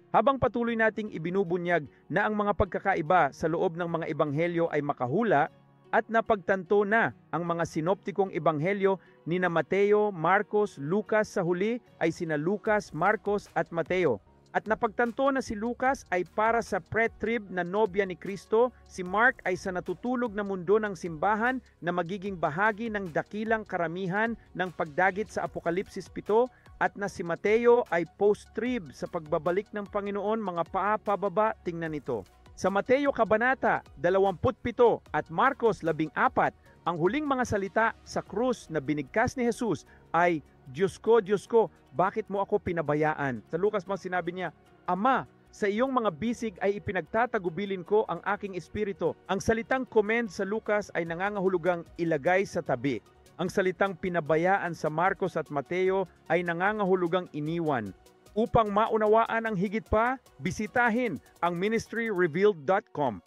Habang patuloy nating ibinubunyag na ang mga pagkakaiba sa loob ng mga ebanghelyo ay makahula at napagtanto na ang mga sinoptikong ebanghelyo ni na Mateo, Marcos, Lucas sa huli ay sina Lucas, Marcos at Mateo. At napagtanto na si Lucas ay para sa pre-trib na nobya ni Kristo, si Mark ay sa natutulog na mundo ng simbahan na magiging bahagi ng dakilang karamihan ng pagdagit sa Apokalipsis 7, at na si Mateo ay post-trib sa pagbabalik ng Panginoon mga paa pababa. Tingnan ito. Sa Mateo Kabanata 27 at Marcos 14, ang huling mga salita sa krus na binigkas ni Jesus ay, Diyos ko, bakit mo ako pinabayaan? Sa Lucas mas sinabi niya, Ama, sa iyong mga bisig ay ipinagtatagubilin ko ang aking espiritu. Ang salitang commend sa Lucas ay nangangahulugang ilagay sa tabi. Ang salitang pinabayaan sa Marcos at Mateo ay nangangahulugang iniwan. Upang maunawaan ang higit pa, bisitahin ang ministryrevealed.com.